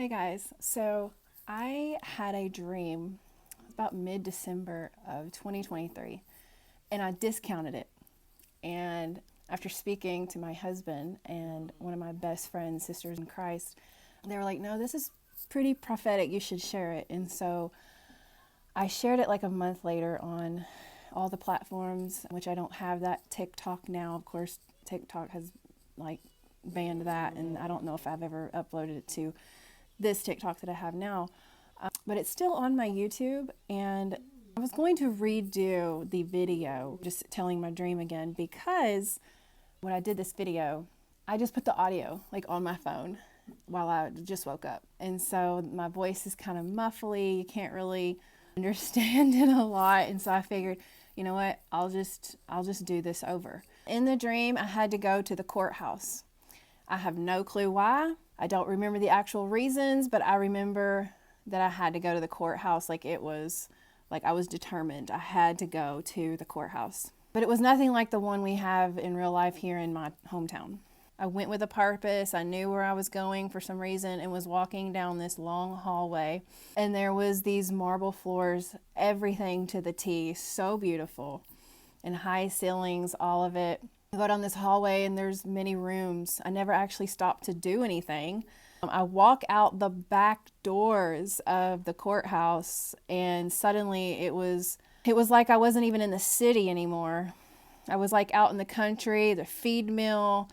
Hey guys, so I had a dream about mid-December of 2023 and I discounted it. And after speaking to my husband and one of my best friends, sisters in Christ, they were like, no, this is pretty prophetic. You should share it. And so I shared it like a month later on all the platforms, which I don't have that TikTok now. Of course, TikTok has banned that, and I don't know if I've ever uploaded it to this TikTok that I have now, but it's still on my YouTube. And I was going to redo the video, just telling my dream again, because when I did this video, I just put the audio on my phone while I just woke up. And so my voice is kind of muffly. You can't really understand it a lot. And so I figured, you know what, I'll just do this over. In the dream, I had to go to the courthouse. I have no clue why. I don't remember the actual reasons, but I remember that I had to go to the courthouse. I was determined. I had to go to the courthouse. But it was nothing like the one we have in real life here in my hometown. I went with a purpose. I knew where I was going for some reason and was walking down this long hallway. And there was these marble floors, everything to the T, so beautiful. And high ceilings, all of it. I go down this hallway and there's many rooms. I never actually stopped to do anything. I walk out the back doors of the courthouse and suddenly it was like I wasn't even in the city anymore. I was out in the country, the feed mill,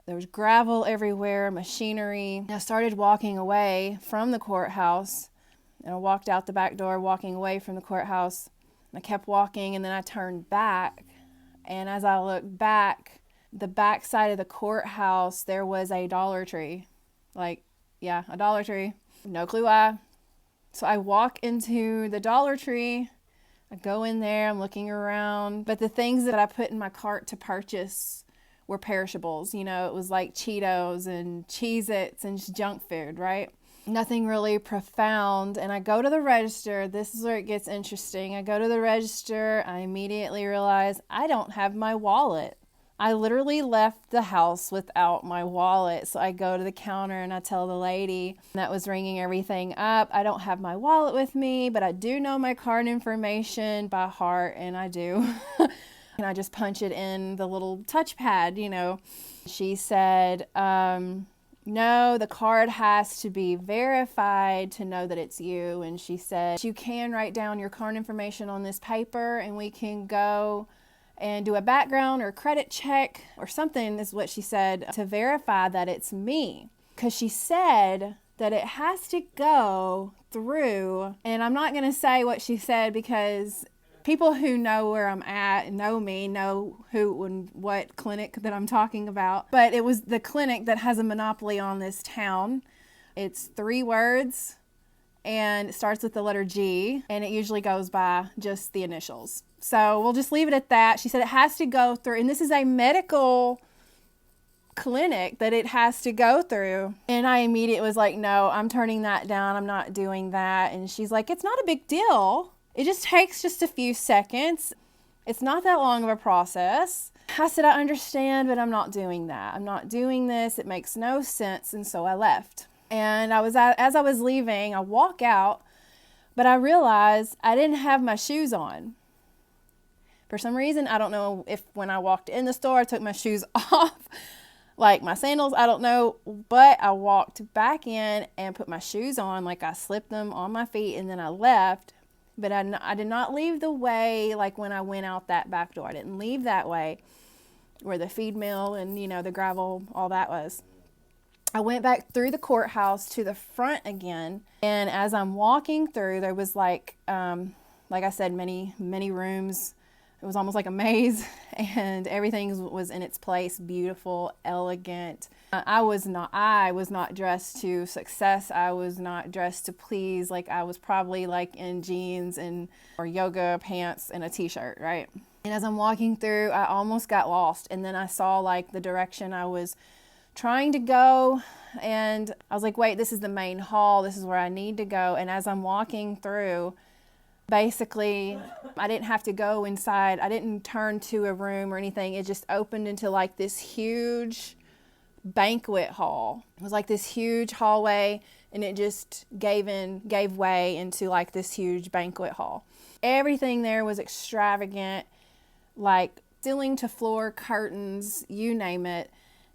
there was gravel everywhere, machinery. I started walking away from the courthouse and I walked out the back door walking away from the courthouse. I kept walking and then I turned back. And as I looked back, the back side of the courthouse, there was a Dollar Tree. A Dollar Tree. No clue why. So I walk into the Dollar Tree. I go in there. I'm looking around. But the things that I put in my cart to purchase were perishables. It was like Cheetos and Cheez-Its and just junk food, right? Nothing really profound. And I go to the register. This is where it gets interesting. I go to the register. I immediately realize I don't have my wallet. I literally left the house without my wallet. So I go to the counter and I tell the lady that was ringing everything up, I don't have my wallet with me, but I do know my card information by heart, and I do. And I just punch it in the little touchpad, She said, no, the card has to be verified to know that it's you. And she said, you can write down your card information on this paper and we can go and do a background or credit check or something, is what she said, to verify that it's me. Because she said that it has to go through, and I'm not going to say what she said because people who know where I'm at, know me, know who and what clinic that I'm talking about. But it was the clinic that has a monopoly on this town. It's 3 words and it starts with the letter G, and it usually goes by just the initials. So we'll just leave it at that. She said it has to go through, and this is a medical clinic that it has to go through. And I immediately was like, no, I'm turning that down. I'm not doing that. And she's like, it's not a big deal. It just takes just a few seconds. It's not that long of a process. I said, I understand, but I'm not doing that. I'm not doing this. It makes no sense. And so I left. And as I was leaving, I walk out, but I realized I didn't have my shoes on. For some reason, I don't know if when I walked in the store, I took my shoes off, like my sandals, I don't know. But I walked back in and put my shoes on, I slipped them on my feet, and then I left. But I did not leave the way when I went out that back door. I didn't leave that way where the feed mill and, the gravel, all that was. I went back through the courthouse to the front again. And as I'm walking through, there was like I said, many, many rooms. It was almost like a maze, and everything was in its place, beautiful, elegant. I was not dressed to success. I was not dressed to please. I was probably in jeans or yoga pants and a t-shirt, right? And as I'm walking through, I almost got lost. And then I saw the direction I was trying to go, and I was like, wait, this is the main hall. This is where I need to go. And as I'm walking through, basically, I didn't have to go inside. I didn't turn to a room or anything. It just opened into this huge banquet hall. It was this huge hallway, and it just gave way into like this huge banquet hall. Everything there was extravagant, like ceiling to floor curtains, you name it.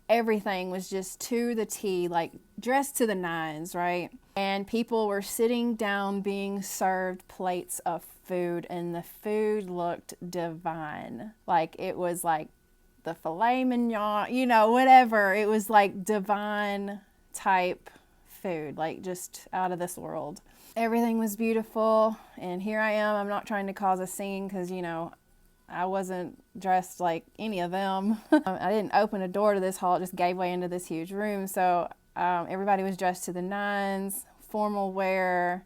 Everything was just to the T, like dressed to the nines, right? And people were sitting down being served plates of food, and the food looked divine. Like it was like the filet mignon, you know, whatever. It was like divine type food, like just out of this world. Everything was beautiful, and here I am. I'm not trying to cause a scene because, you know, I wasn't dressed like any of them. I didn't open a door to this hall. It just gave way into this huge room. So everybody was dressed to the nines, formal wear,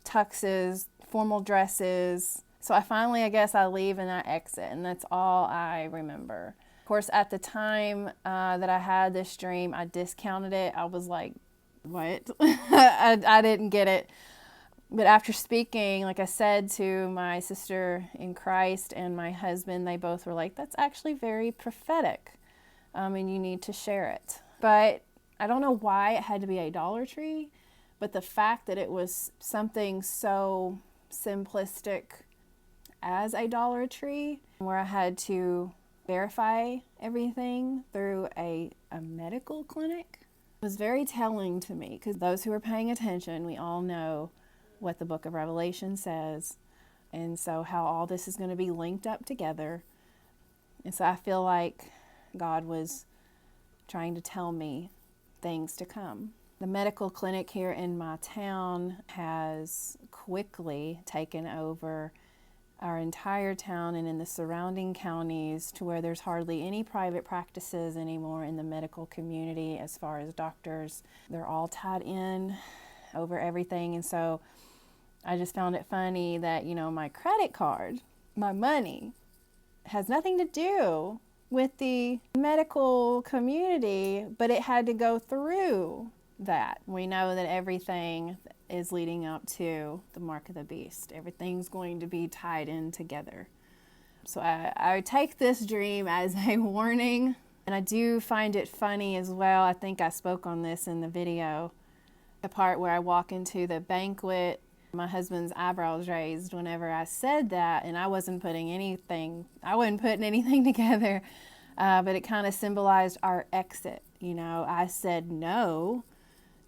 tuxes, formal dresses. So I guess I leave and I exit, and that's all I remember. Of course, at the time that I had this dream, I discounted it. I was like, what? I didn't get it. But after speaking, like I said, to my sister in Christ and my husband, they both were like, that's actually very prophetic, and you need to share it. But I don't know why it had to be idolatry, but the fact that it was something so simplistic as idolatry, where I had to verify everything through a medical clinic, was very telling to me, because those who are paying attention, we all know what the book of Revelation says, and so how all this is going to be linked up together. And so I feel like God was trying to tell me things to come. The medical clinic here in my town has quickly taken over our entire town and in the surrounding counties, to where there's hardly any private practices anymore in the medical community as far as doctors. They're all tied in over everything. And so I just found it funny that, you know, my credit card, my money, has nothing to do with the medical community, but it had to go through that. We know that everything is leading up to the mark of the beast. Everything's going to be tied in together. So I take this dream as a warning, and I do find it funny as well. I think I spoke on this in the video, the part where I walk into the banquet. My husband's eyebrows raised whenever I said that, and I wasn't putting anything together, but it kind of symbolized our exit. You know, I said no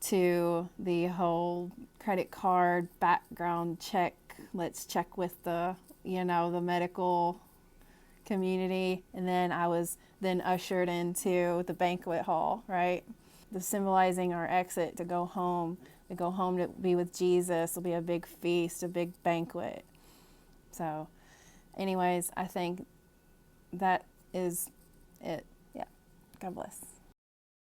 to the whole credit card background check. Let's check with the medical community, and then I was then ushered into the banquet hall, right? The symbolizing our exit to go home. We go home to be with Jesus. It'll be a big feast, a big banquet. So anyways, I think that is it. Yeah. God bless.